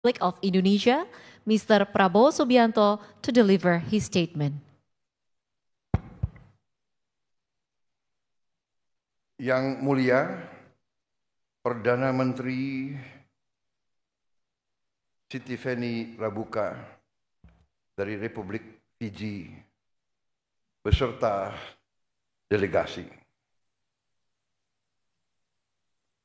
Republic of Indonesia, Mr. Prabowo Subianto, to deliver his statement. Yang Mulia, Perdana Menteri Sitiveni Rabuka dari Republik Fiji beserta delegasi.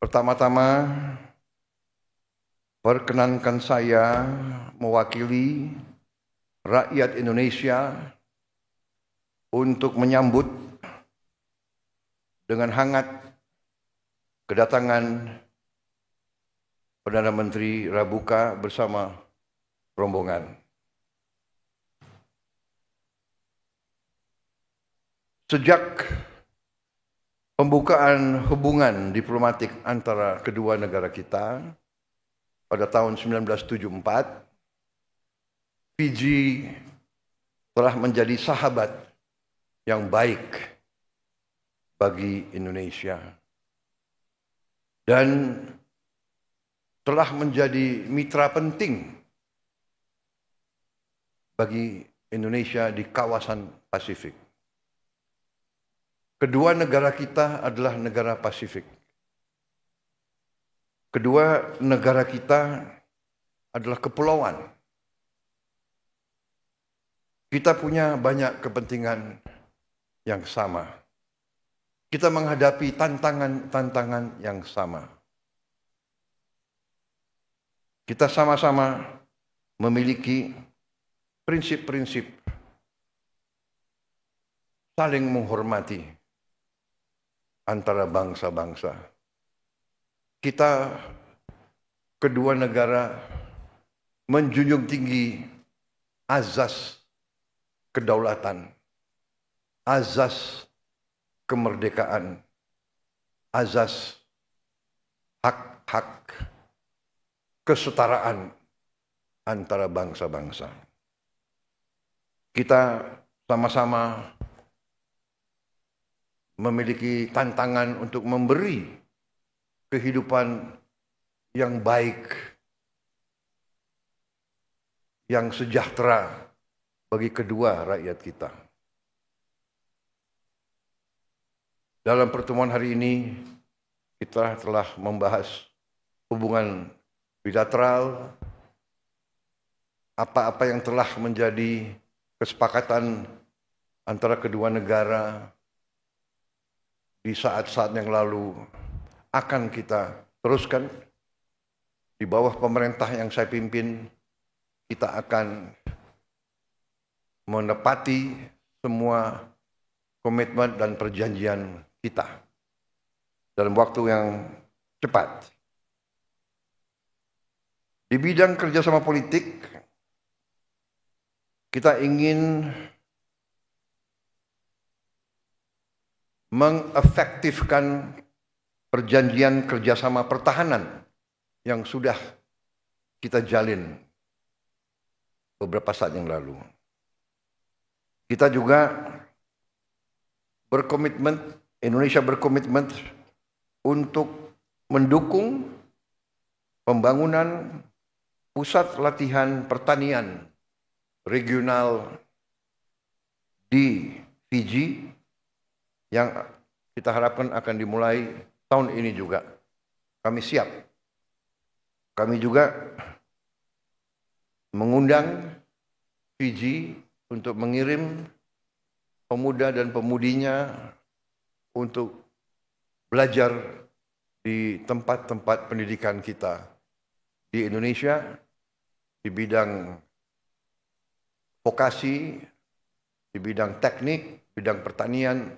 Pertama-tama, perkenankan saya mewakili rakyat Indonesia untuk menyambut dengan hangat kedatangan Perdana Menteri Rabuka bersama rombongan. Sejak pembukaan hubungan diplomatik antara kedua negara kita pada tahun 1974, Fiji telah menjadi sahabat yang baik bagi Indonesia dan telah menjadi mitra penting bagi Indonesia di kawasan Pasifik. Kedua negara kita adalah negara Pasifik. Kedua negara kita adalah kepulauan. Kita punya banyak kepentingan yang sama. Kita menghadapi tantangan-tantangan yang sama. Kita sama-sama memiliki prinsip-prinsip saling menghormati antara bangsa-bangsa. Kita kedua negara menjunjung tinggi azas kedaulatan, azas kemerdekaan, azas hak-hak kesetaraan antara bangsa-bangsa. Kita sama-sama memiliki tantangan untuk memberi kehidupan yang baik, yang sejahtera bagi kedua rakyat kita. Dalam pertemuan hari ini, kita telah membahas hubungan bilateral, apa-apa yang telah menjadi kesepakatan antara kedua negara di saat-saat yang lalu akan kita teruskan. Di bawah pemerintah yang saya pimpin, kita akan menepati semua komitmen dan perjanjian kita dalam waktu yang cepat. Di bidang kerjasama politik, kita ingin mengefektifkan perjanjian kerjasama pertahanan yang sudah kita jalin beberapa saat yang lalu. Kita juga berkomitmen, Indonesia berkomitmen untuk mendukung pembangunan pusat latihan pertanian regional di Fiji yang kita harapkan akan dimulai tahun ini juga. Kami siap. Kami juga mengundang Fiji untuk mengirim pemuda dan pemudinya untuk belajar di tempat-tempat pendidikan kita di Indonesia, di bidang vokasi, di bidang teknik, bidang pertanian,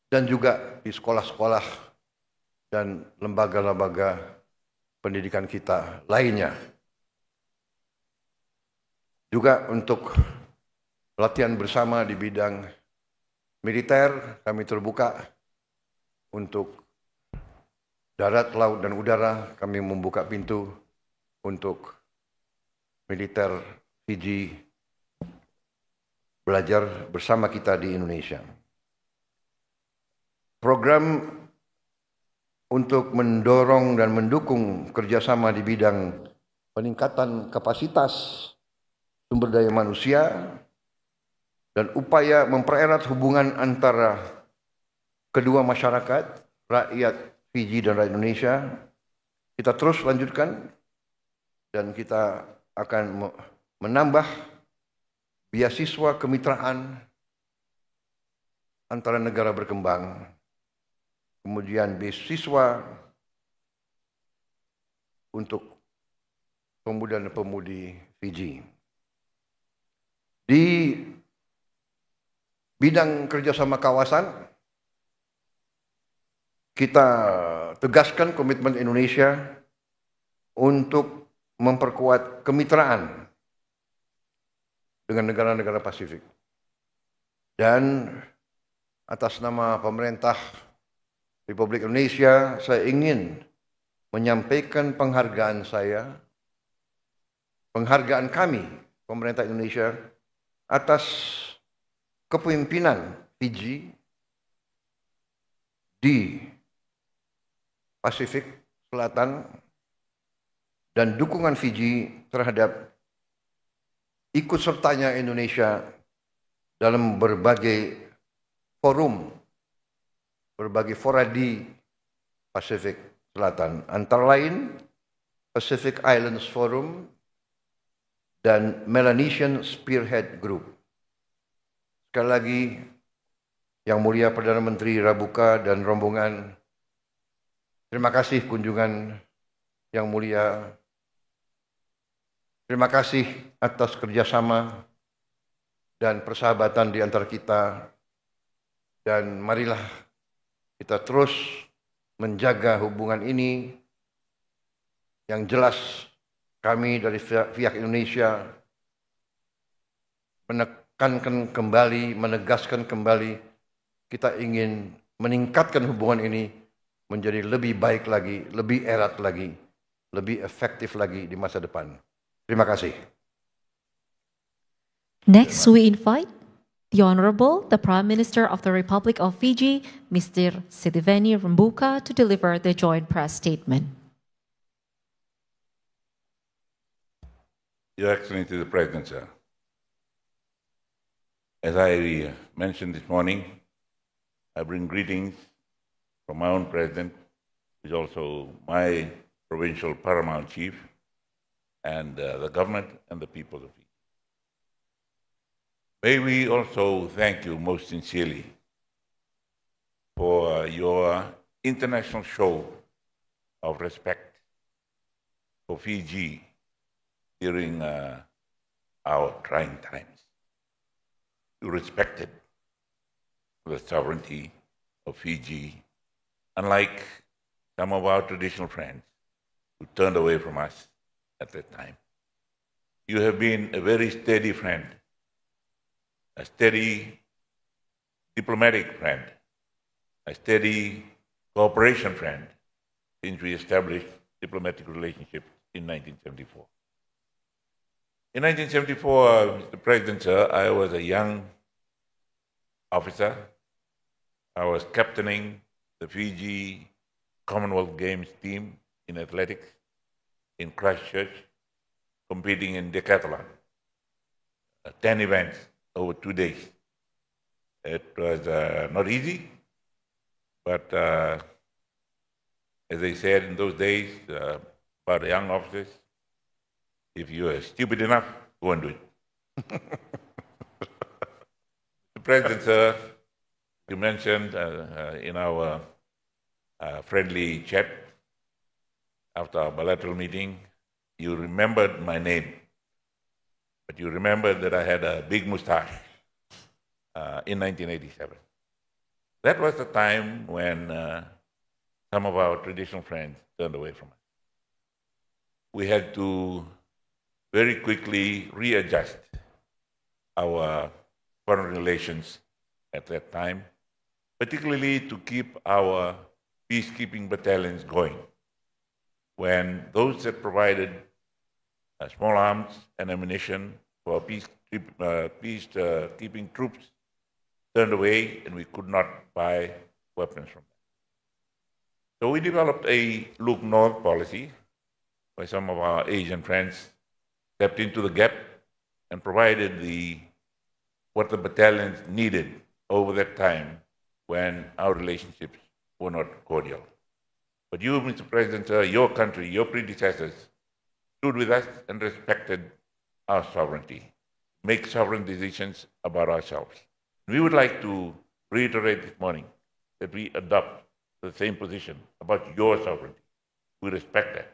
dan juga di sekolah-sekolah dan lembaga-lembaga pendidikan kita lainnya. Juga untuk latihan bersama di bidang militer, kami terbuka untuk darat, laut, dan udara. Kami membuka pintu untuk militer Fiji belajar bersama kita di Indonesia. Program untuk mendorong dan mendukung kerjasama di bidang peningkatan kapasitas sumber daya manusia, dan upaya mempererat hubungan antara kedua masyarakat, rakyat Fiji dan rakyat Indonesia, kita terus lanjutkan dan kita akan menambah beasiswa kemitraan antara negara berkembang, kemudian beasiswa untuk pemuda dan pemudi Fiji. Di bidang kerjasama kawasan, kita tegaskan komitmen Indonesia untuk memperkuat kemitraan dengan negara-negara Pasifik. Dan atas nama pemerintah Republik Indonesia, saya ingin menyampaikan penghargaan kami, pemerintah Indonesia, atas kepemimpinan Fiji di Pasifik Selatan dan dukungan Fiji terhadap ikut sertanya Indonesia dalam berbagai forum, berbagai fora di Pasifik Selatan, antara lain Pacific Islands Forum dan Melanesian Spearhead Group. Sekali lagi, Yang Mulia Perdana Menteri Rabuka dan rombongan, terima kasih kunjungan Yang Mulia. Terima kasih atas kerjasama dan persahabatan di antara kita. Dan marilah kita terus menjaga hubungan ini. Yang jelas kami dari pihak Indonesia menekankan kembali, menegaskan kembali, kita ingin meningkatkan hubungan ini menjadi lebih baik lagi, lebih erat lagi, lebih efektif lagi di masa depan. Terima kasih. Next, we invite the Honorable, the Prime Minister of the Republic of Fiji, Mr. Sitiveni Rabuka, to deliver the joint press statement. Your Excellency the President, sir. As I mentioned this morning, I bring greetings from my own President, who is also my provincial paramount chief, and the government and the people of Fiji. May we also thank you most sincerely for your international show of respect for Fiji during our trying times. You respected the sovereignty of Fiji, unlike some of our traditional friends who turned away from us at that time. You have been a very steady friend, a steady diplomatic friend, a steady cooperation friend since we established diplomatic relationships in 1974. In 1974, Mr. President, sir, I was a young officer. I was captaining the Fiji Commonwealth Games team in athletics in Christchurch, competing in decathlon, 10 events over 2 days. It was not easy, but as I said in those days about young officers, if you are stupid enough, go and do it. The President, sir, you mentioned in our friendly chat after our bilateral meeting, you remembered my name, but you remembered that I had a big mustache in 1987. That was the time when some of our traditional friends turned away from us. We had to very quickly readjust our foreign relations at that time, particularly to keep our peacekeeping battalions going. When those that provided small arms and ammunition for peacekeeping troops turned away, and we could not buy weapons from them. So we developed a look north policy, by some of our Asian friends, stepped into the gap and provided what the battalions needed over that time when our relationships were not cordial. But you, Mr. President, your country, your predecessors, stood with us and respected our sovereignty, make sovereign decisions about ourselves. We would like to reiterate this morning that we adopt the same position about your sovereignty. We respect that.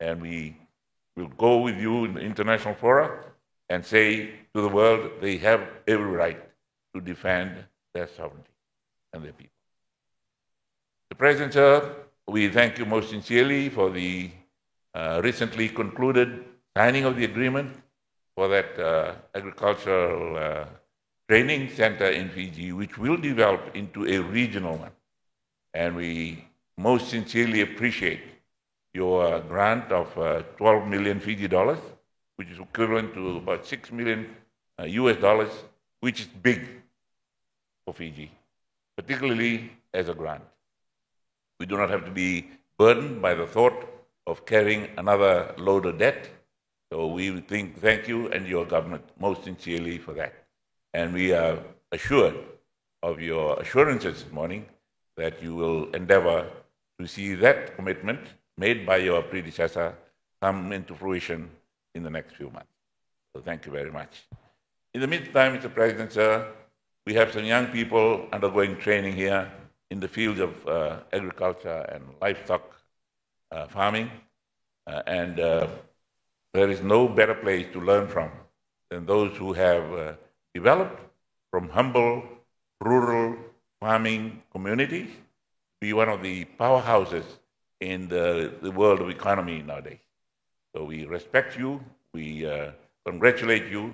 And we will go with you in the international fora and say to the world they have every right to defend their sovereignty and their people. The President, sir, we thank you most sincerely for the recently concluded signing of the agreement for that agricultural training center in Fiji, which will develop into a regional one. And we most sincerely appreciate your grant of 12 million Fiji dollars, which is equivalent to about 6 million US dollars, which is big for Fiji, particularly as a grant. We do not have to be burdened by the thought of carrying another load of debt. So we thank you and your government most sincerely for that. And we are assured of your assurances this morning that you will endeavor to see that commitment made by your predecessor come into fruition in the next few months. So thank you very much. In the meantime, Mr. President, sir, we have some young people undergoing training here in the fields of agriculture and livestock farming. And there is no better place to learn from than those who have developed from humble, rural farming communities to be one of the powerhouses in the world of economy nowadays. So we respect you, we congratulate you,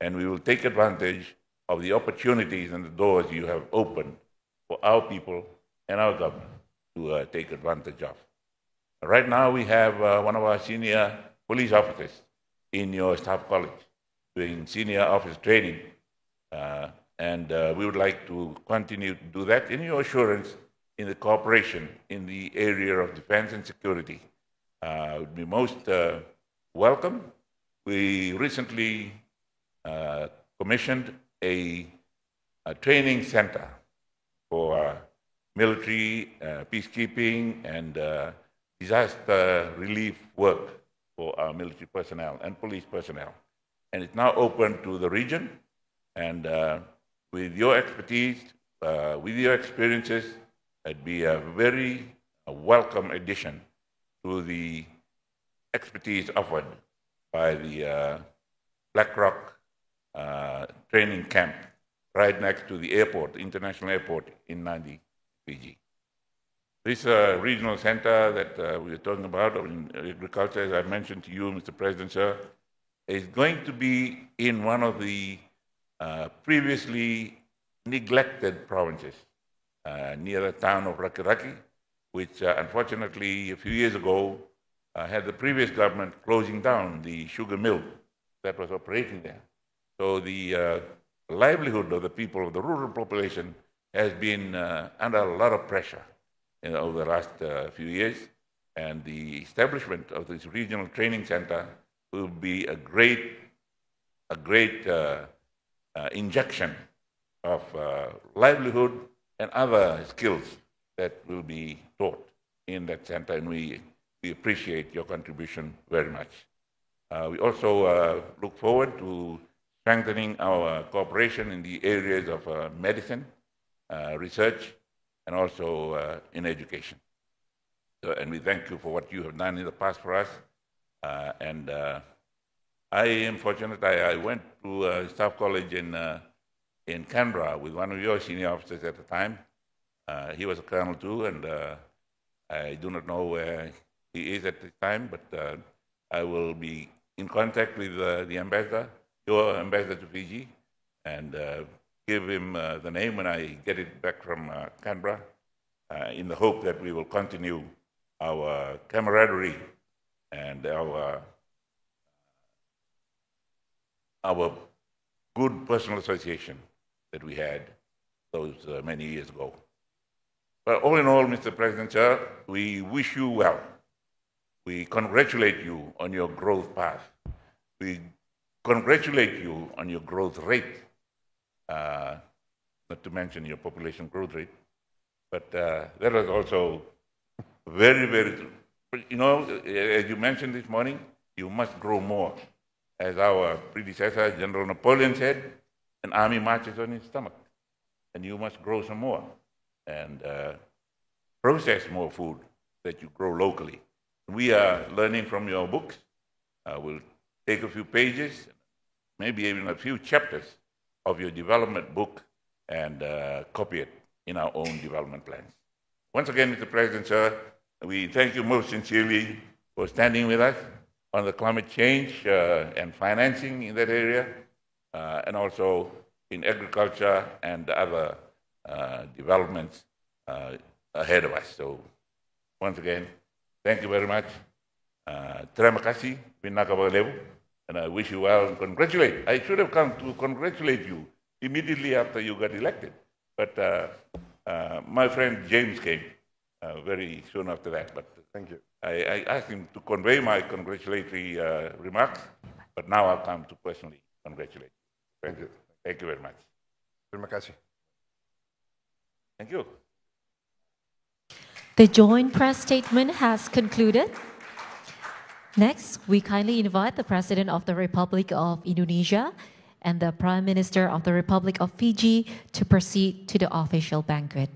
and we will take advantage of the opportunities and the doors you have opened for our people and our government to take advantage of. Right now we have one of our senior police officers in your staff college doing senior officer training, and we would like to continue to do that in your assurance in the cooperation in the area of defense and security. Would be most welcome. We recently commissioned a training center for military, peacekeeping, and disaster relief work for our military personnel and police personnel. And it's now open to the region. And with your expertise, with your experiences, it'd be a very welcome addition to the expertise offered by the Black Rock training camp right next to the airport, international airport in Nadi, Fiji. This regional center that we are talking about in agriculture, as I mentioned to you, Mr. President, sir, is going to be in one of the previously neglected provinces near the town of Rakiraki, which unfortunately a few years ago had the previous government closing down the sugar mill that was operating there. So the livelihood of the people, of the rural population, has been under a lot of pressure over the last few years. And the establishment of this regional training center will be a great injection of livelihood and other skills that will be taught in that center, and we appreciate your contribution very much. We also look forward to strengthening our cooperation in the areas of medicine, research, and also in education. So, and we thank you for what you have done in the past for us. And I am fortunate. I went to Staff College in Canberra with one of your senior officers at the time. He was a colonel too, and I do not know where he is at this time, but I will be in contact with the ambassador, your ambassador to Fiji, and give him the name when I get it back from Canberra, in the hope that we will continue our camaraderie and our good personal association that we had those many years ago. But all in all, Mr. President, sir, we wish you well. We congratulate you on your growth path. We congratulate you on your growth rate, not to mention your population growth rate. But that was also very, very, you know, as you mentioned this morning, you must grow more. As our predecessor, General Napoleon, said, an army marches on its stomach. And you must grow some more and process more food that you grow locally. We are learning from your books. We'll take a few pages, maybe even a few chapters of your development book and copy it in our own development plans. Once again, Mr. President, sir, we thank you most sincerely for standing with us on the climate change and financing in that area, and also in agriculture and other developments ahead of us. So, once again, thank you very much. Terima kasih, and I wish you well and congratulate. I should have come to congratulate you immediately after you got elected, but my friend James came very soon after that. But Thank you. I asked him to convey my congratulatory remarks, but now I'll come to personally congratulate you. Thank you. Thank you very much. Terima kasih. Thank you. The joint press statement has concluded. Next, we kindly invite the President of the Republic of Indonesia and the Prime Minister of the Republic of Fiji to proceed to the official banquet.